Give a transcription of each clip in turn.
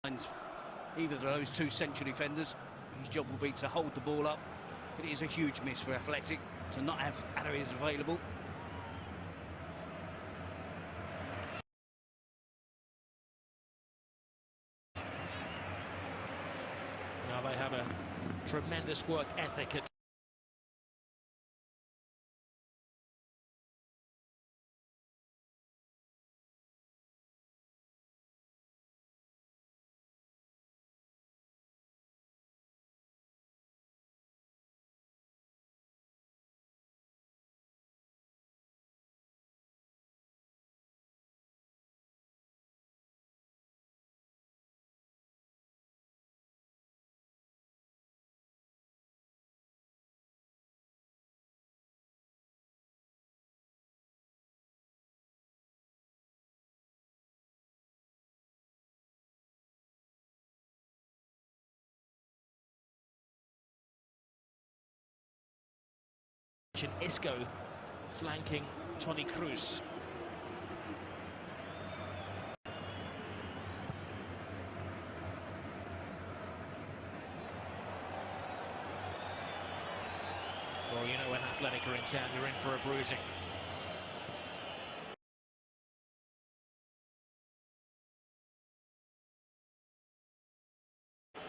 Either of those two central defenders, his job will be to hold the ball up, but it is a huge miss for Athletic to not have areas available. Now they have a tremendous work ethic at Isco flanking Toni Kroos. Well, you know, when Athletic are in town, you're in for a bruising.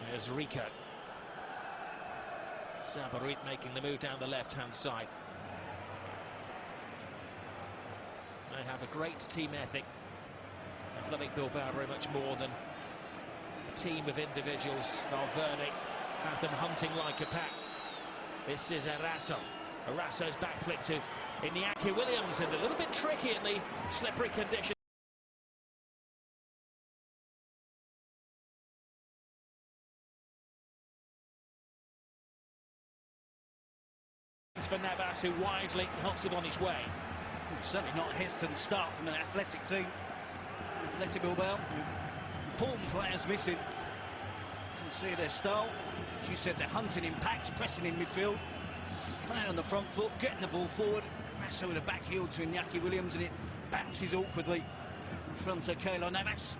There's Rico. Sabarit making the move down the left-hand side. They have a great team ethic. Athletic Bilbao very much more than a team of individuals. Valverde has them hunting like a pack. This is Arasso. Arasso's back flick to Iñaki Williams, and a little bit tricky in the slippery conditions. For Navas, who wisely helps him on his way. Certainly not a hesitant start from an Athletic team. Athletic Bilbao, important players missing. You can see their style. As you said, they're hunting impact, pressing in midfield, playing on the front foot, getting the ball forward. Rasso with a back heel to Iñaki Williams, and it bounces awkwardly in front of Keylor Navas.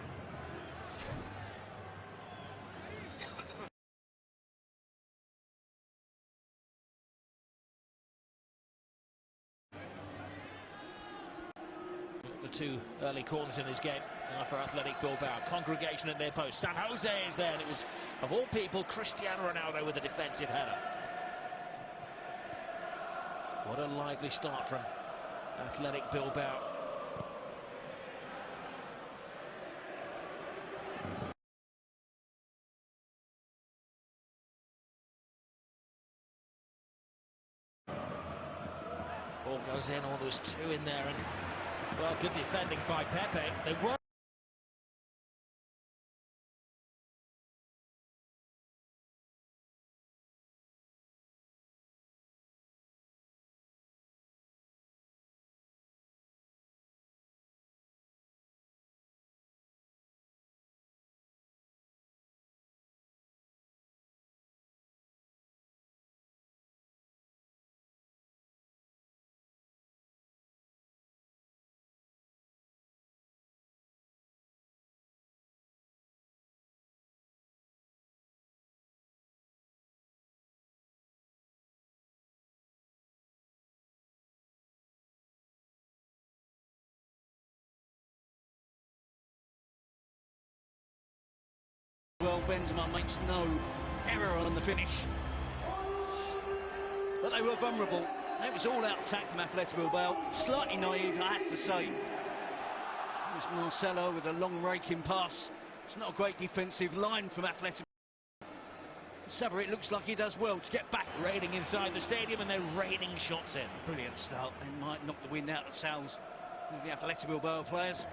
Two early corners in this game for Athletic Bilbao. Congregation at their post. San Jose is there, and it was, of all people, Cristiano Ronaldo with a defensive header. What a lively start from Athletic Bilbao. Ball goes in, there was two in there, and well, good defending by Pepe. They were Well, Benzema makes no error on the finish. But they were vulnerable. It was all-out attack from Athletic Bilbao. Slightly naive, I have to say. It was Marcelo with a long raking pass. It's not a great defensive line from Athletic. Sabarit looks like he does well to get back. raining inside the stadium, and they're raining shots in. Brilliant start. They might knock the wind out of the sails of the Athletic Bilbao players.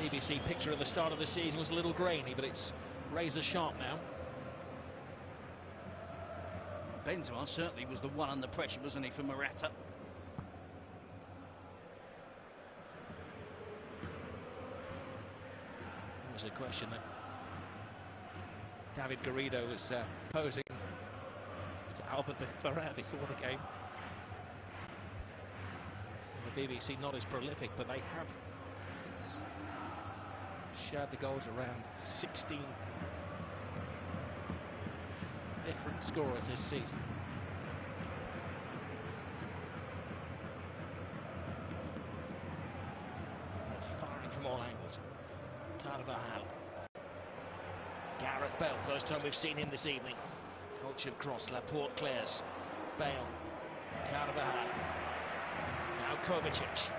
BBC picture at the start of the season was a little grainy, but it's razor sharp now. Benzema certainly was the one under pressure, wasn't he, for Morata? It was a question that David Garrido was posing to Albert Ferrer before the game. The BBC not as prolific, but they have shared the goals around 16 different scorers this season. Firing from all angles. Carvajal. Gareth Bale, first time we've seen him this evening. Cultured cross, Laporte clears. Bale. Carvajal. Now Kovacic.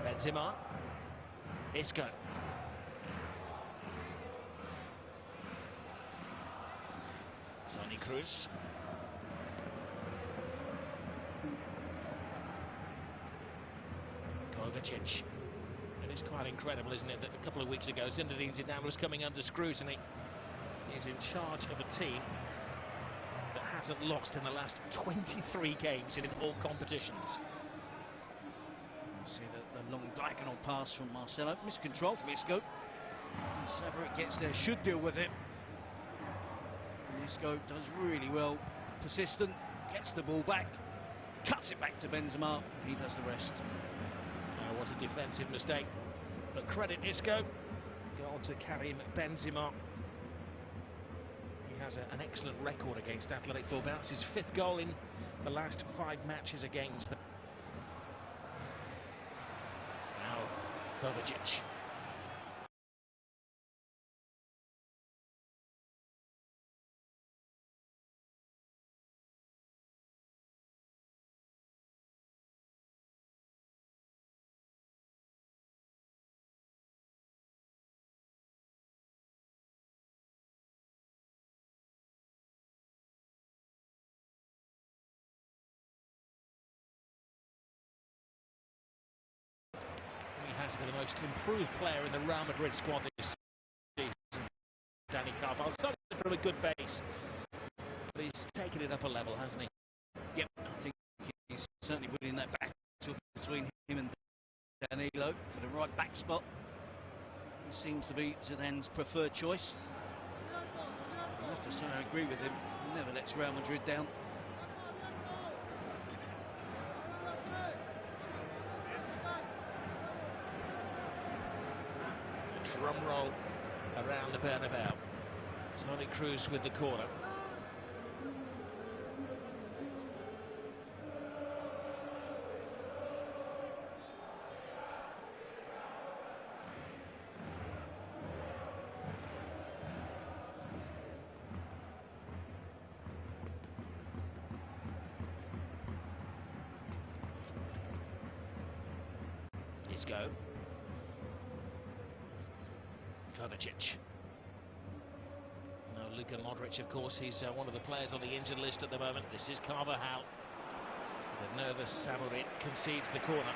Benzema. Isco. Toni Kroos. Kovacic. It is quite incredible, isn't it, that a couple of weeks ago Zinedine Zidane was coming under scrutiny. He's in charge of a team that hasn't lost in the last 23 games in all competitions. See the long diagonal pass from Marcelo. Miscontrol from Isco. Savaric gets there, should deal with it. And Isco does really well. Persistent, gets the ball back, cuts it back to Benzema. He does the rest. That was a defensive mistake, but credit Isco. Goal to Karim Benzema. He has an excellent record against Athletic Bilbao. It's his 5th goal in the last 5 matches against them. Now Kovacic. Has been the most improved player in the Real Madrid squad this season. Dani Carvajal started from a good base, but he's taken it up a level, hasn't he? Yep, I think he's certainly winning that battle between him and Danilo for the right back spot. He seems to be Zidane's preferred choice. I have to say I agree with him. He never lets Real Madrid down. Drum roll around the Bernabeu. Toni Kroos with the corner. Isco. Kovacic. No, Luka Modric, of course, he's one of the players on the injured list at the moment. This is Carvajal. The nervous Savaric concedes the corner.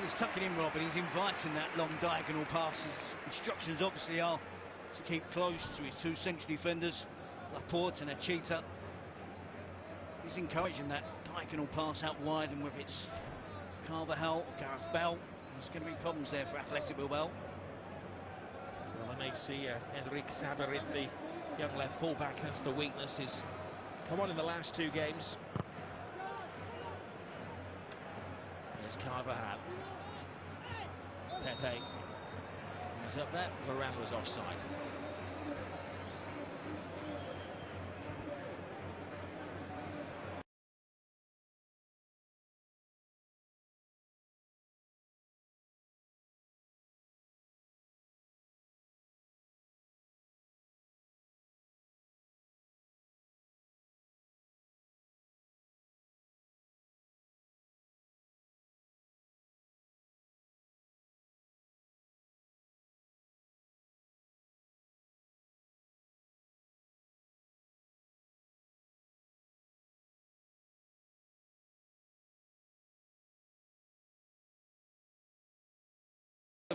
He's tucking in, Rob, and he's inviting that long diagonal passes. Instructions obviously are to keep close to his 2 central defenders, Laporte and Achita. He's encouraging that diagonal pass out wide, and whether it's Carvajal or Gareth Bale, there's going to be problems there for Athletic Bilbao. Well, I may see Enrique Savaric, the young left fullback, has the weakness. He's come on in the last 2 games. There's Carvajal. Pepe. He's up there. Varane was offside.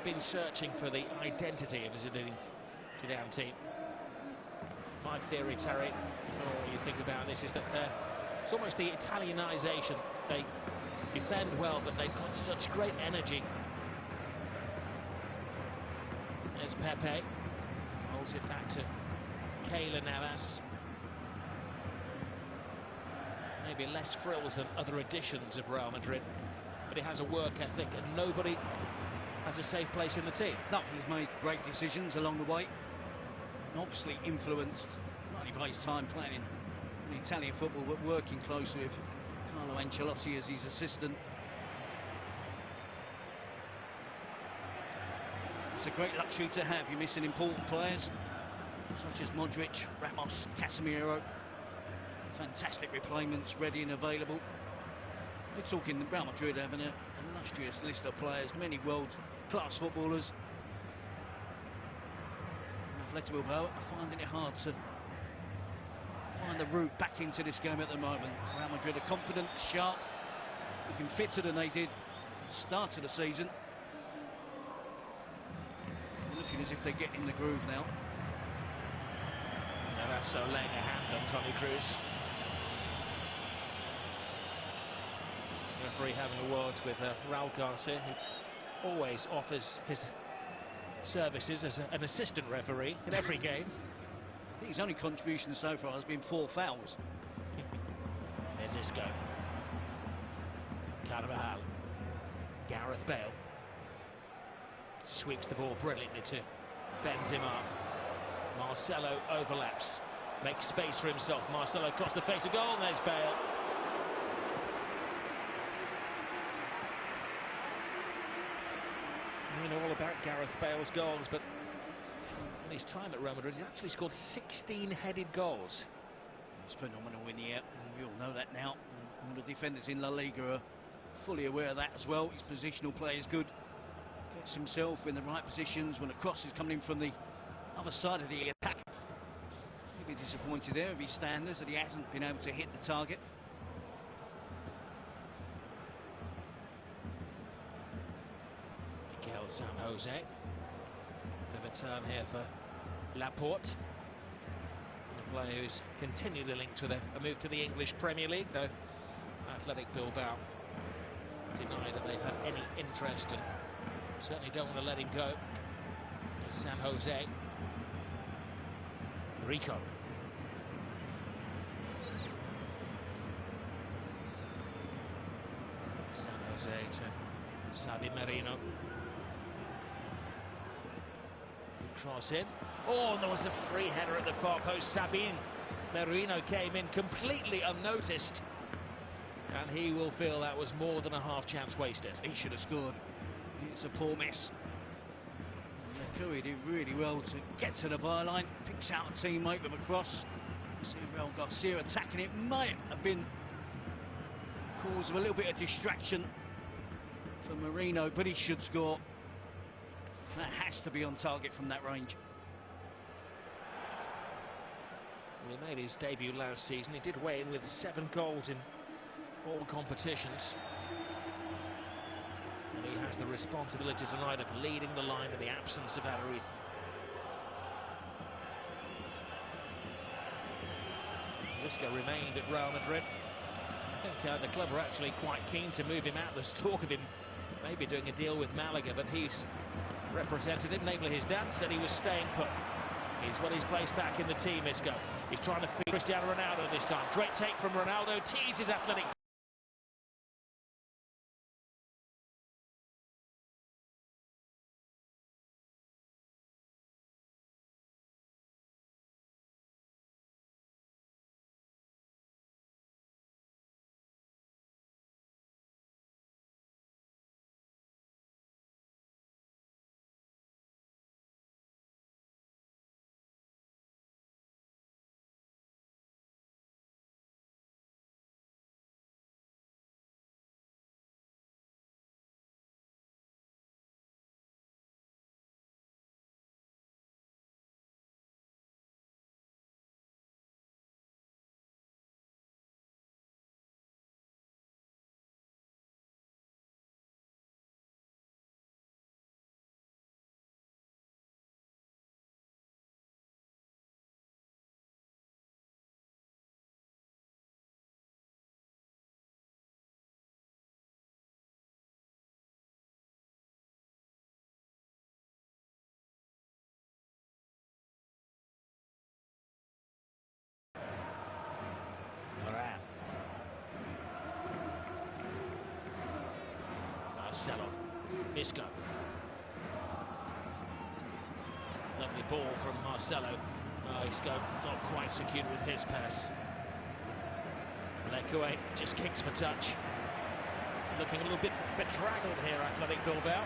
They've been searching for the identity of the Zidane team. My theory, Terry, or you think about this, is that it's almost the Italianisation. They defend well, but they've got such great energy. There's Pepe, holds it back to Keylor Navas. Maybe less frills than other editions of Real Madrid, but he has a work ethic, and nobody has a safe place in the team. No, he's made great decisions along the way, and obviously influenced not only by his time playing in Italian football, but working closely with Carlo Ancelotti as his assistant. It's a great luxury to have. You're missing important players such as Modric, Ramos, Casemiro. Fantastic replacements ready and available. We're talking Real Madrid having a illustrious list of players, many world-class footballers. Athletic Bilbao are finding it hard to find the route back into this game at the moment. Real Madrid are confident, sharp, looking fitter than they did at the start of the season. Looking as if they're getting the groove now. That's so laying a hand on Toni Kroos. Referee having a word with Raul Garcia, who always offers his services as an assistant referee in every game. His only contribution so far has been 4 fouls. There's Isco. Carvajal. Gareth Bale. Sweeps the ball brilliantly to Benzema. Marcelo overlaps. Makes space for himself. Marcelo across the face of goal, and there's Bale. We know all about Gareth Bale's goals, but in his time at Real Madrid, he's actually scored 16 headed goals. It's phenomenal in the air, and we all know that now. All the defenders in La Liga are fully aware of that as well. His positional play is good. Gets himself in the right positions when the cross is coming in from the other side of the attack. Maybe disappointed there with his standards that he hasn't been able to hit the target. Miguel San Jose. Bit of a turn here for Laporte. The player who's continually linked with a move to the English Premier League, though Athletic Bilbao deny that they've had any interest and certainly don't want to let him go. It's San Jose. Rico. San Jose to Xavi Merino. Cross in. Oh, and there was a free header at the far post. Sabine Merino came in completely unnoticed, and he will feel that was more than a half chance wasted. He should have scored. It's a poor miss. Curry did really well to get to the byline, picks out a teammate with a cross. See Raul Garcia attacking it, might have been cause of a little bit of distraction for Merino, but he should score. That has to be on target from that range. Well, he made his debut last season. He did weigh in with 7 goals in all competitions. And he has the responsibility tonight of leading the line in the absence of Adariz. Isco remained at Real Madrid. I think the club are actually quite keen to move him out. There's talk of him maybe doing a deal with Malaga, but he's represented him, namely his dad, said he was staying put. He's placed back in the team, Isco. He's trying to feed Cristiano Ronaldo this time. Great take from Ronaldo, teases Athletic. Marcelo. Isco. Lovely ball from Marcelo. Isco not quite secured with his pass. Lekue just kicks for touch. Looking a little bit bedraggled here, Athletic Bilbao.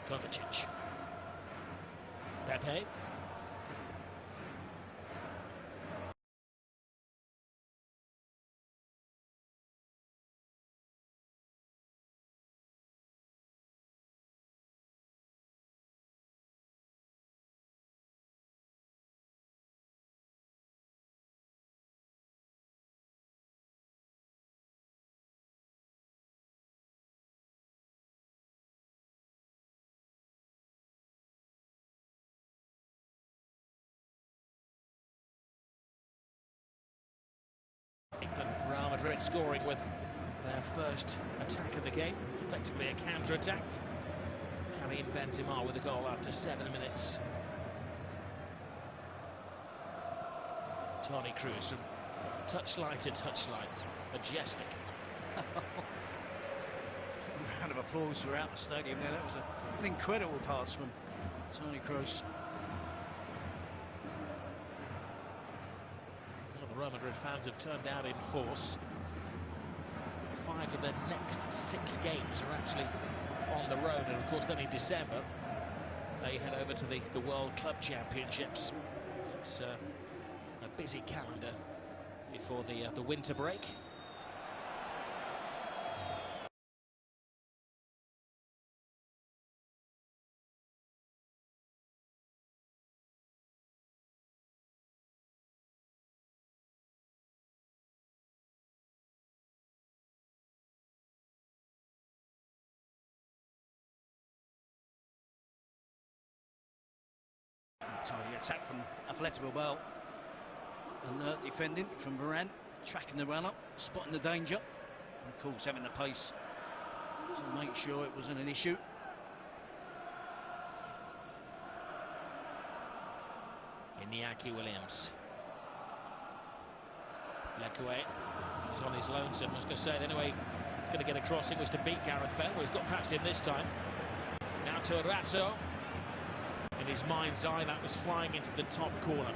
Kovacic. Pepe. Real Madrid scoring with their first attack of the game, effectively a counter-attack. Karim Benzema with a goal after 7 minutes. Toni Kroos from touchline to touchline, majestic. A round of applause throughout the stadium there. That was an incredible pass from Toni Kroos. Real Madrid fans have turned out in force. 5 of their next 6 games are actually on the road, and of course then in December they head over to the World Club Championships. It's a busy calendar before the winter break. Tiny attack from Athletic Bilbao. Alert defending from Varane, tracking the run-up, spotting the danger, and of course having the pace to make sure it wasn't an issue. Iñaki Williams. Lekue. He's on his lonesome, I was going to say. Anyway, he's going to get a crossing, was to beat Gareth Bale. Well, he's got past him this time. Now to Rasso. In his mind's eye, that was flying into the top corner.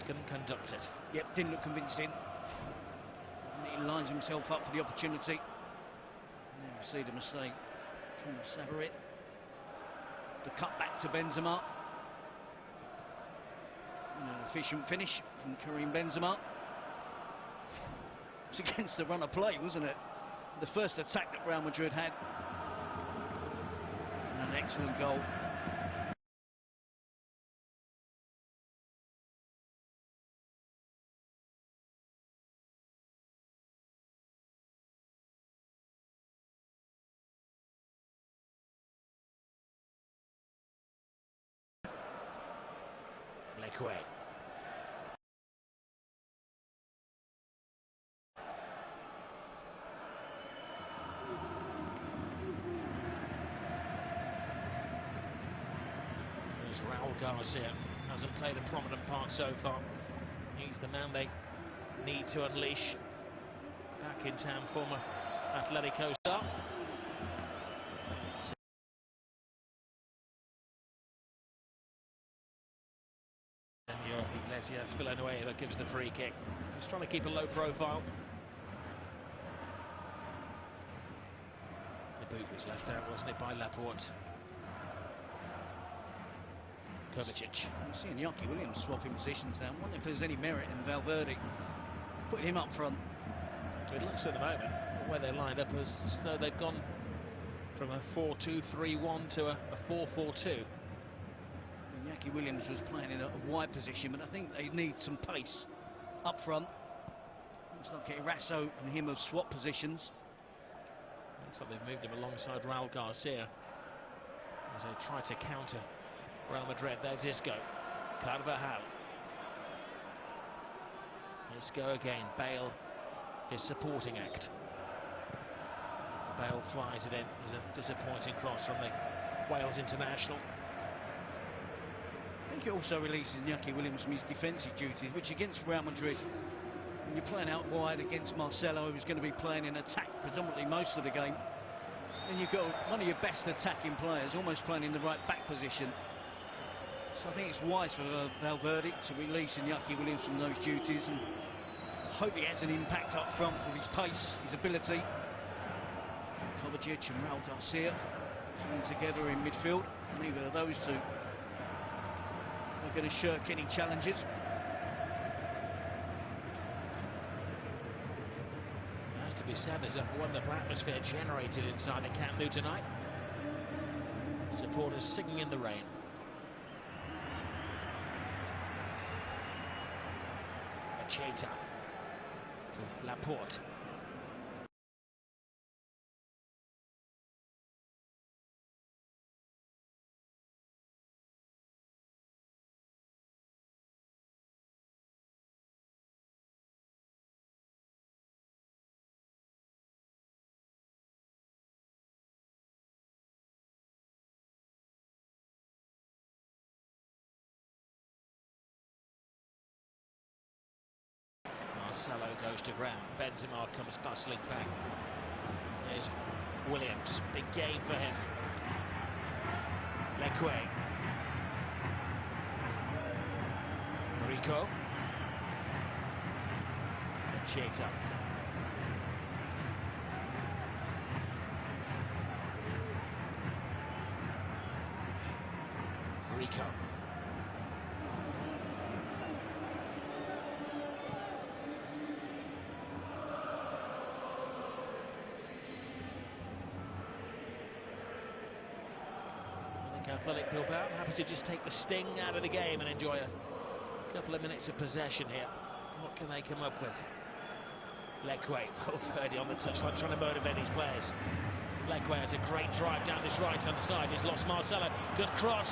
Couldn't conduct it. Yep, didn't look convincing. And he lines himself up for the opportunity. There we see the mistake from Savarit. The cut back to Benzema. And an efficient finish from Karim Benzema. It's against the run of play, wasn't it? The first attack that Real Madrid had. And an excellent goal. Lekue. There's Raul Garcia, hasn't played a prominent part so far. He's the man they need to unleash. Back in town, former Atletico star. Yes, Villanueva gives the free kick. He's trying to keep a low profile. The boot was left out, wasn't it, by Laporte. Kovacic. I'm seeing Iñaki Williams swapping positions now. I wonder if there's any merit in Valverde putting him up front. It looks at the moment, where they're lined up, as though they've gone from a 4-2-3-1 to a 4-4-2. Iñaki Williams was playing in a wide position, but I think they need some pace up front. Looks like Rasso and him have swapped positions. Looks like they've moved him alongside Raul Garcia as they try to counter Real Madrid. There's Isco. Carvajal. Isco again. Bale, his supporting act. Bale flies it in. There's a disappointing cross from the Wales international. I think it also releases Iñaki Williams from his defensive duties, which against Real Madrid, when you're playing out wide against Marcelo, who's going to be playing in attack predominantly most of the game, and you've got one of your best attacking players almost playing in the right back position. So I think it's wise for Valverde to release Iñaki Williams from those duties, and I hope he has an impact up front with his pace, his ability. Kovacic and Raul Garcia coming together in midfield. Neither of those two are going to shirk any challenges. It has to be said, there's a wonderful atmosphere generated inside the Camp Nou tonight. Supporters singing in the rain. Cheta to Laporte. Marcelo goes to ground. Benzema comes bustling back. There's Williams. Big game for him. Leque. Rico. Cheta. Rico. Athletic-Bilbao happy to just take the sting out of the game and enjoy a couple of minutes of possession here. What can they come up with? Leque, Valverde on the touchline trying to motivate these players. Leque has a great drive down this right-hand side. He's lost Marcelo. Good cross.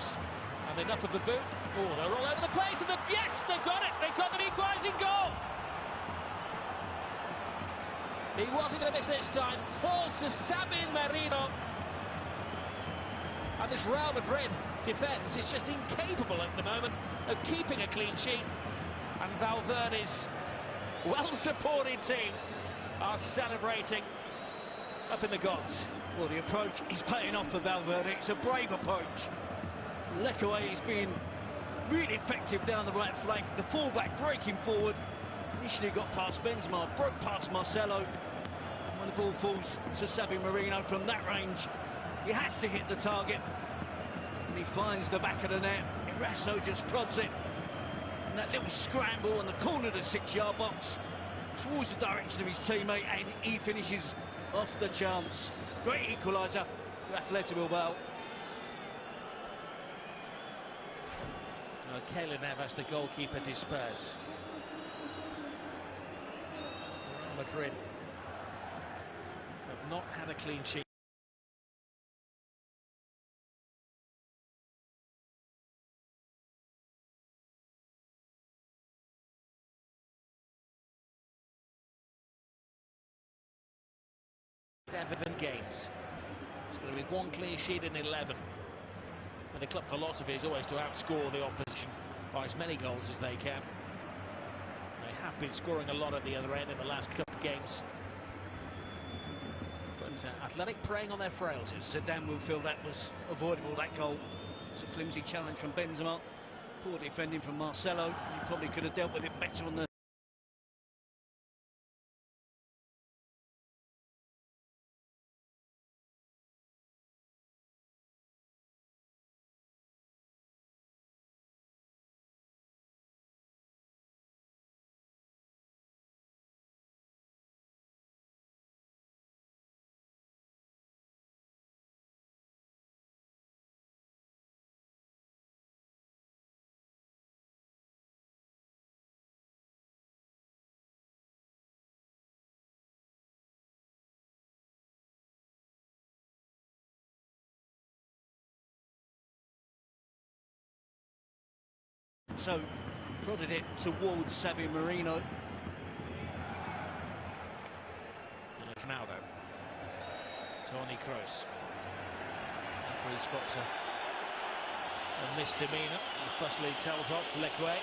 And enough of the boot. Oh, they're all over the place. And yes, they've got it. They've got an equalising goal. He wasn't going to miss this time. Falls to Sabin Merino. And this Real Madrid defence is just incapable at the moment of keeping a clean sheet. And Valverde's well-supported team are celebrating up in the gods. Well, the approach is paying off for Valverde. It's a brave approach. Leque is being really effective down the right flank. The fullback breaking forward. Initially got past Benzema, broke past Marcelo. When the ball falls to Sabin Merino from that range, he has to hit the target, and he finds the back of the net. Eraso just prods it, and that little scramble on the corner of the 6-yard box towards the direction of his teammate, and he finishes off the chance. Great equaliser for Athletic-Bilbao. Keylor Navas, the goalkeeper, disperse. Real Madrid have not had a clean sheet. Games. It's going to be one clean sheet in 11. And the club philosophy is always to outscore the opposition by as many goals as they can. They have been scoring a lot at the other end in the last couple of games. But Athletic preying on their frailties. Zidane will feel that was avoidable, that goal. It's a flimsy challenge from Benzema. Poor defending from Marcelo. He probably could have dealt with it better on the so prodded it towards Sabin Merino. Ronaldo. Toni Kroos. Referee spots a misdemeanor. Fussily tells off Lekwe.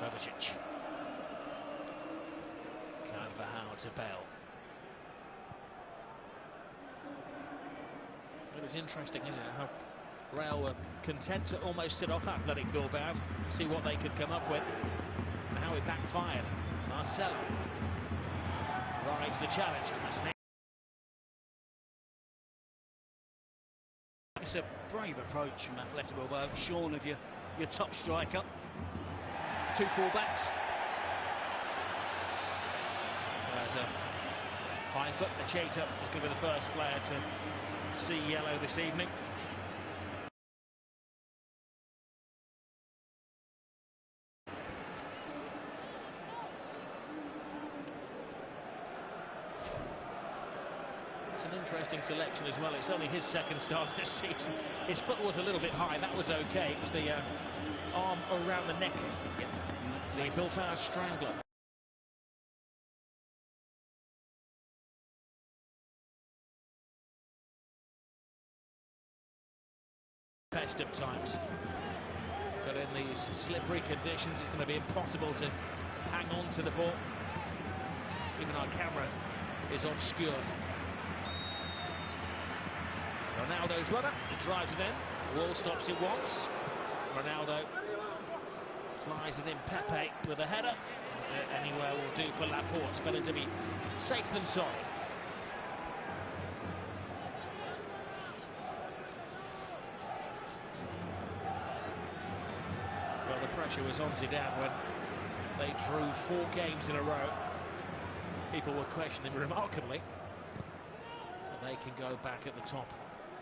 Kovacic. Carvajal to Bale. It was interesting, isn't it, how Real were content to almost sit off Athletic Bilbao, see what they could come up with, and how it backfired. Marcelo rides the challenge. It's a brave approach from Athletic Bilbao, shorn of your top striker. Two full-backs. There's a high foot. Macheta is going to be the first player to see yellow this evening. It's an interesting selection as well. It's only his second start this season. His foot was a little bit high. That was okay. It was the arm around the neck. Yep. The Bilbao strangler. Best of times, but in these slippery conditions it's going to be impossible to hang on to the ball. Even our camera is obscured. Ronaldo's runner, he drives it in, the wall stops it once. Ronaldo flies it in. Pepe with a header. Anywhere will do for Laporte. Better to be safe than sorry. Well, the pressure was on Zidane when they drew 4 games in a row. People were questioning remarkably. So they can go back at the top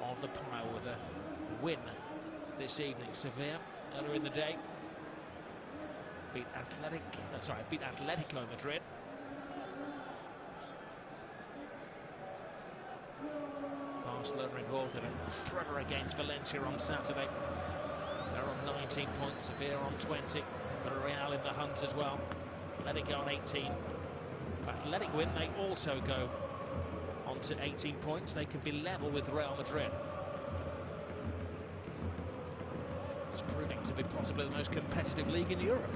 of the pile with a win this evening. Sevilla earlier in the day beat Atletico Madrid. Barcelona involved in a thriller against Valencia on Saturday. They're on 19 points, Sevilla on 20, Real in the hunt as well. Atletico on 18. If Athletic win, they also go on to 18 points. They can be level with Real Madrid. It's proving to be possibly the most competitive league in Europe.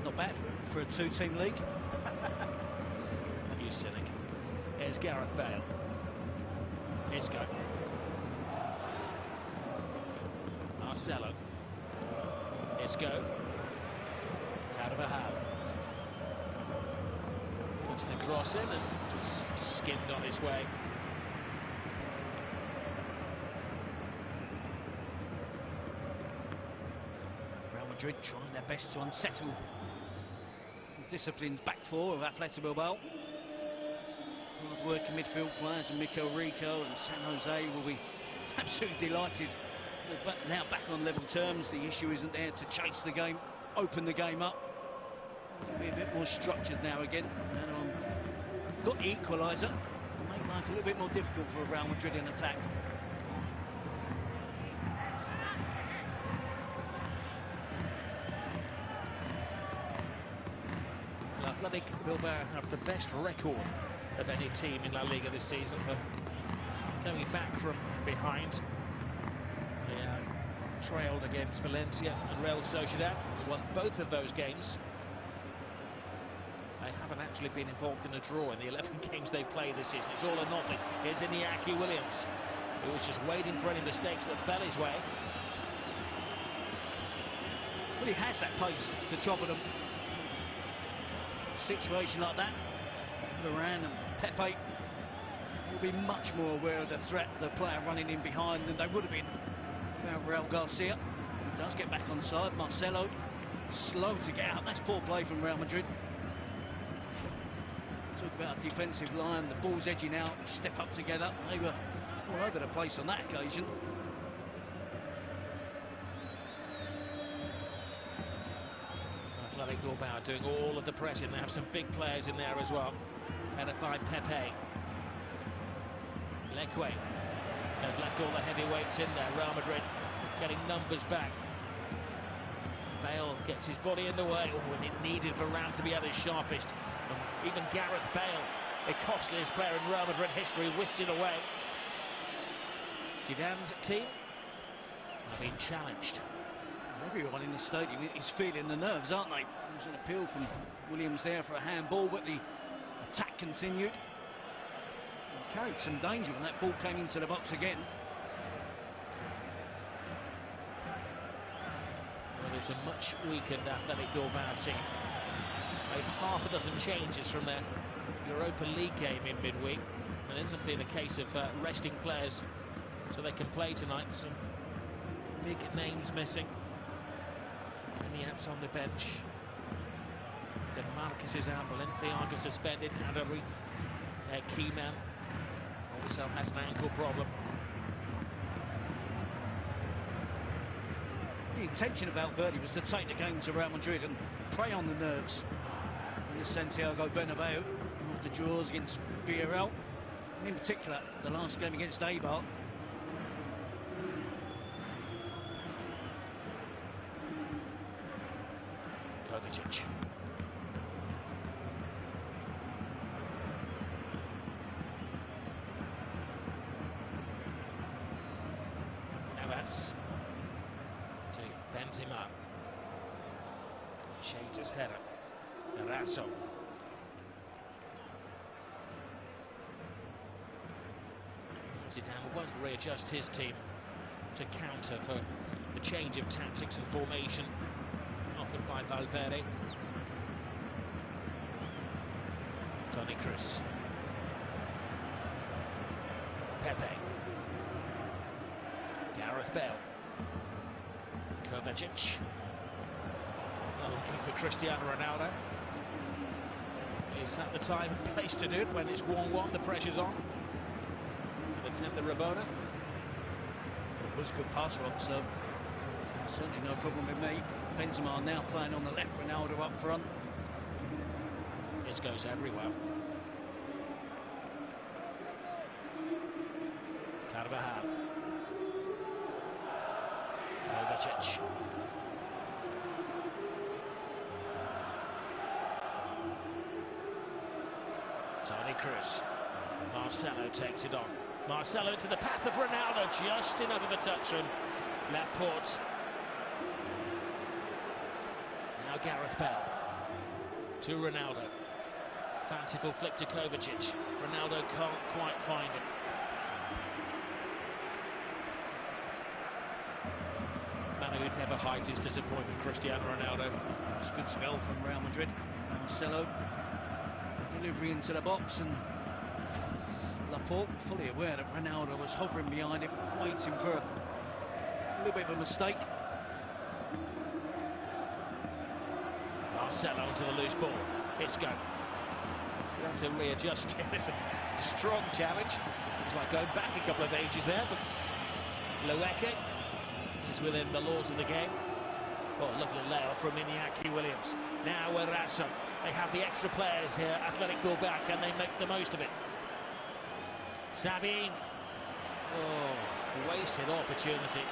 Not bad for a 2-team league. You cynic. Here's Gareth Bale. Isco. Marcelo. Isco. Carvajal. Puts the cross in and just skimmed on his way. Real Madrid trying their best to unsettle the disciplined back four of Athletic Bilbao. Hard-working midfield players and Mikel Rico and San Jose will be absolutely delighted. But now back on level terms, the issue isn't there to chase the game, open the game up. Be a bit more structured now again. And got the equaliser, make life a little bit more difficult for Real Madrid in attack. Athletic Bilbao have the best record of any team in La Liga this season for coming back from behind. They trailed against Valencia and Real Sociedad, won both of those games. They haven't actually been involved in a draw in the 11 games they've played this season. It's all or nothing. Here's Iñaki Williams, who was just waiting for any mistakes that fell his way. Well, he has that pace to drop at them. Situation like that, Varane and Pepe will be much more aware of the threat of the player running in behind than they would have been. Now Raul Garcia does get back on side. Marcelo slow to get out. That's poor play from Real Madrid. Talk about a defensive line. The ball's edging out. Step up together. They were all over the place on that occasion. Athletic Bilbao doing all of the pressing. They have some big players in there as well. Headed by Pepe. Lekwe. They've left all the heavyweights in there. Real Madrid getting numbers back. Bale gets his body in the way. Oh, and it needed Varane to be at his sharpest. And even Gareth Bale, the costliest player in Real Madrid history, whisked it away. Zidane's team are being challenged. Everyone in the stadium is feeling the nerves, aren't they? There was an appeal from Williams there for a handball, but the attack continued. He carried some danger when that ball came into the box again. Well, it's a much weakened athletic-bilbao team. Made half a dozen changes from their Europa League game in midweek. And it hasn't been a case of resting players so they can play tonight. Some big names missing. Iniat's on the bench. Then Marcus is out. Olympique suspended. Adari, their key man, also has an ankle problem. The intention of Valverde was to take the game to Real Madrid and prey on the nerves in the Santiago Bernabeu after draws against Villarreal, and in particular the last game against Eibar. Kovacic. Navas to Benzema. Shader's header. Eraso. Zidane won't readjust his team to counter for the change of tactics and formation offered by Valverde. Toni Kroos. Pepe. Gareth Bale. Kovacic. Looking for Cristiano Ronaldo. Is that the time and place to do it when it's 1-1, the pressure's on? Attempt the Rabona. It was a good pass, Rob, so certainly no problem with me. Benzema now playing on the left, Ronaldo up front. This goes everywhere. Carvajal. Kovacic. Toni Kroos. Marcelo takes it on. Marcelo into the path of Ronaldo, just enough of a touch from Laporte. Now Gareth Bale to Ronaldo. Fanciful flick to Kovacic. Ronaldo can't quite find it. Man who'd never hide his disappointment, Cristiano Ronaldo. It's a good spell from Real Madrid. Marcelo, delivery into the box, and Laporte fully aware that Ronaldo was hovering behind him, waiting for a little bit of a mistake. Marcelo onto the loose ball. Isco. You have to readjust here. It's a strong challenge. It's like going back a couple of ages there, but Loeke is within the laws of the game. Oh, lovely layoff from Iñaki Williams. Now Eraso. They have the extra players here. Athletic-Bilbao, can they make the most of it? Sabine. Oh, wasted opportunity.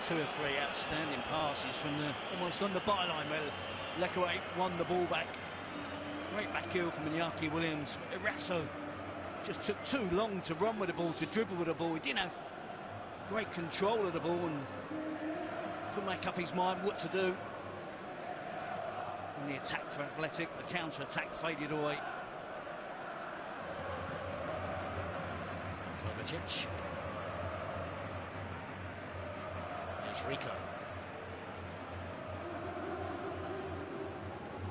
2 or 3 outstanding passes from the almost on the byline where Lekaway won the ball back. Great back heel from Iñaki Williams. Eraso just took too long to run with the ball, to dribble with the ball. He didn't have great control of the ball and couldn't make up his mind what to do. And the attack for Athletic, the counter-attack faded away. Kovacic. There's Rico.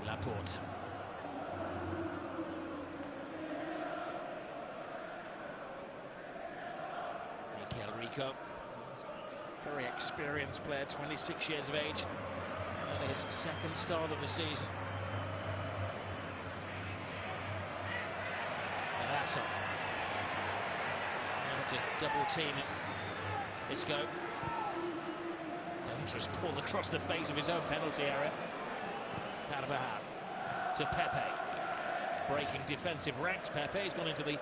Laporte. Mikel Rico. Very experienced player, 26 years of age. Only his second start of the season. Eraso. Now to double team it. Isco. Dangerous ball across the face of his own penalty area. Carvajal to Pepe. Breaking defensive ranks. Pepe has gone into the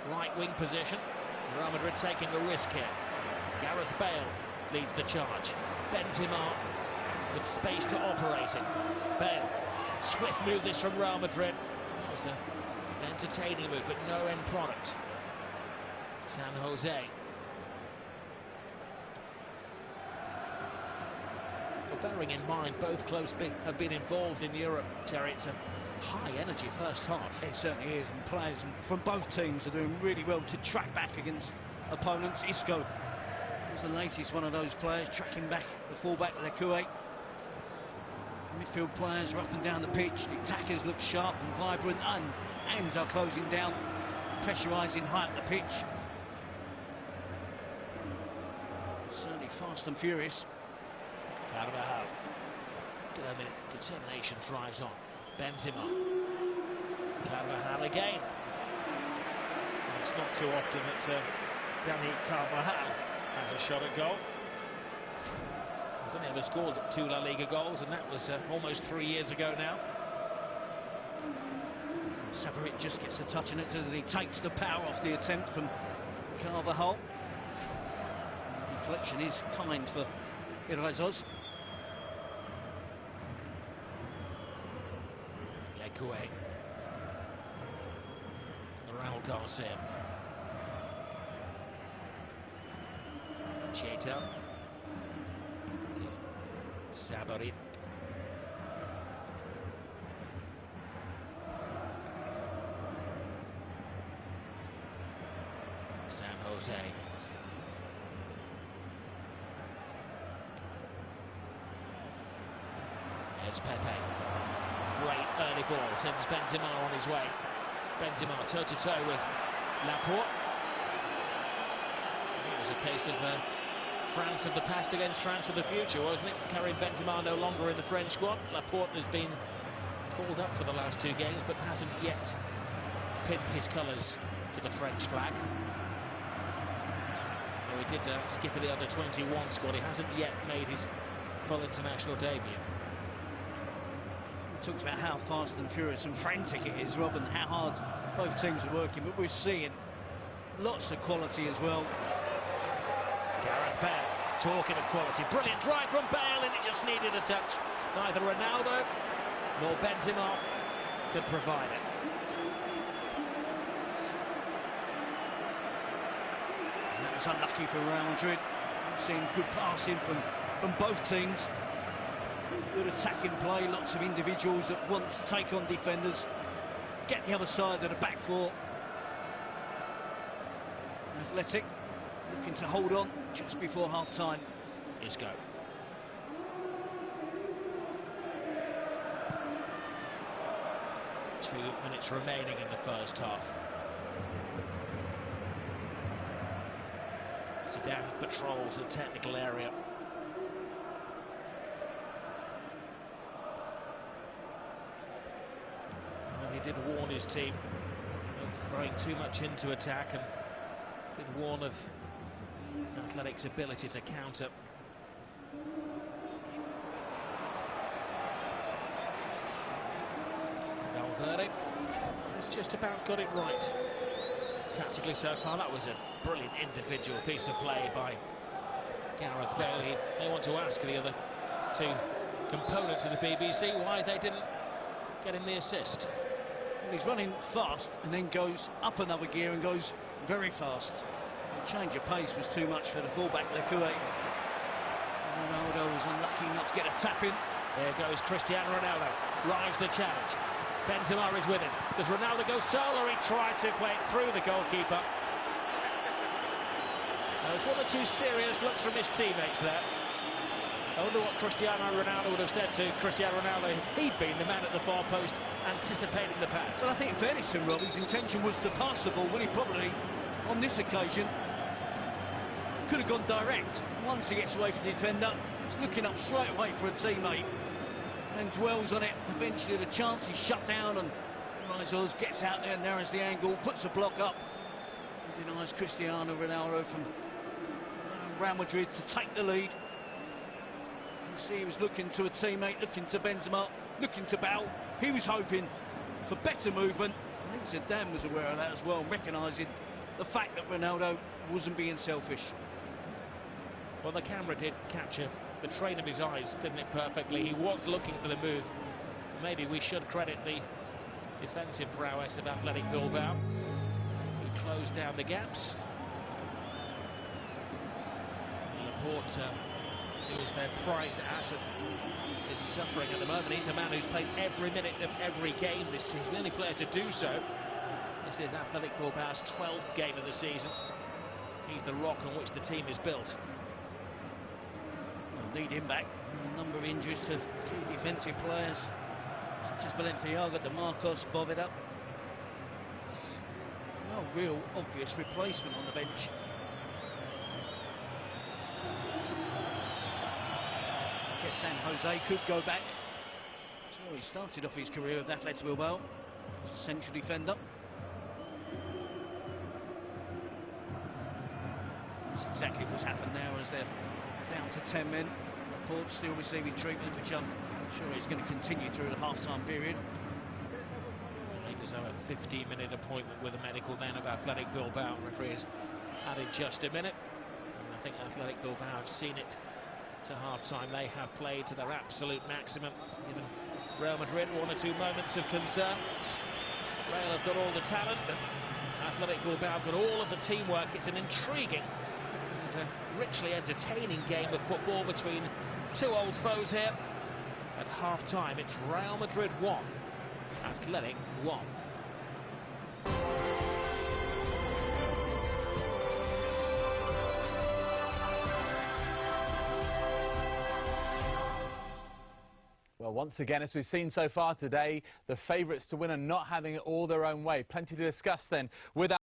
right wing position. Real Madrid taking a risk here. Gareth Bale leads the charge. Benzema with space to operate in. Bale, swift move this from Real Madrid. That was an entertaining move, but no end product. San Jose. But bearing in mind, both clubs have been involved in Europe, Terry. It's a high-energy first half. It certainly is, and players from both teams are doing really well to track back against opponents. Isco was the latest one of those players, tracking back the fullback of the Kuwait. Midfield players are up and down the pitch. The attackers look sharp and vibrant, and ends are closing down, pressurising high up the pitch. Certainly fast and furious. Carvajal. Determination drives on. Benzema. Carvajal again. And it's not too often that Dani Carvajal has a shot at goal. He's only ever scored 2 La Liga goals, and that was almost 3 years ago now. Sabarit just gets a touch on it, doesn't he? Takes the power off the attempt from Carvajal. The deflection is kind for Irazos. Kuwait. Raul Garcia. Cheta. Sabarit. San Jose. Here's Pepe. Great early ball, sends Benzema on his way. Benzema toe-to-toe with Laporte. It was a case of France of the past against France of the future, wasn't it? Karim Benzema no longer in the French squad. Laporte has been called up for the last 2 games, but hasn't yet pinned his colours to the French flag. Though he did skip the under-21 squad, he hasn't yet made his full international debut. Talks about how fast and furious and frantic it is, Rob, and how hard both teams are working, but we're seeing lots of quality as well. Gareth Bale, talking of quality, brilliant drive from Bale, and it just needed a touch. Neither Ronaldo nor Benzema could provide it. And that was unlucky for Real Madrid. We've seen good passing from both teams. Good attacking play, lots of individuals that want to take on defenders, get the other side of the back four. Athletic looking to hold on just before half-time. Isco. 2 minutes remaining in the first half. Zidane patrols the technical area. He did warn his team of throwing too much into attack, and did warn of Athletic's ability to counter. Valverde has just about got it right tactically so far. That was a brilliant individual piece of play by Gareth Bale. They want to ask the other 2 components of the BBC why they didn't get him the assist. He's running fast and then goes up another gear and goes very fast. The change of pace was too much for the fullback, the Kuwait. Ronaldo was unlucky not to get a tap in. There goes Cristiano Ronaldo, rides the challenge. Benzema is with him. Does Ronaldo go solo? He tried to play it through the goalkeeper. There's 1 or 2 serious looks from his teammates there. I wonder what Cristiano Ronaldo would have said to Cristiano Ronaldo if he'd been the man at the far post anticipating the pass. Well, I think in fairness to Rob, his intention was to pass the ball when he probably, on this occasion, could have gone direct. Once he gets away from the defender, he's looking up straight away for a teammate and dwells on it. Eventually the chance is shut down, and Rizos gets out there, narrows the angle, puts a block up, and denies Cristiano Ronaldo from Real Madrid to take the lead. You can see he was looking to a teammate, looking to Benzema, looking to Bale. He was hoping for better movement. I think Zidane was aware of that as well, recognising the fact that Ronaldo wasn't being selfish. Well, the camera did capture the train of his eyes, didn't it, perfectly? He was looking for the move. Maybe we should credit the defensive prowess of Athletic Bilbao. He closed down the gaps. Laporte, who is their prized asset, is suffering at the moment. He's a man who's played every minute of every game this season, the only player to do so. This is Athletic Bilbao's 12th game of the season. He's the rock on which the team is built. Well, need him back. A number of injuries to key defensive players, such as Balenciaga, DeMarcos, Boveda. No real obvious replacement on the bench. I guess San Jose could go back. That's where he started off his career with Athletic Bilbao, as a central defender. That's exactly what's happened now, as they're down to 10 men. Laporte still receiving treatment, which I'm sure is going to continue through the half-time period. He does have a 15-minute appointment with the medical men of Athletic Bilbao. Referee has added just a minute. And I think Athletic Bilbao have seen it to half-time. They have played to their absolute maximum, given Real Madrid one or two moments of concern. Real have got all the talent, but Athletic Bilbao have got all of the teamwork. It's an intriguing and richly entertaining game of football between two old foes here. At half-time, it's Real Madrid 1, Athletic 1. Well, once again, as we've seen so far today, the favourites to win are not having it all their own way. Plenty to discuss then with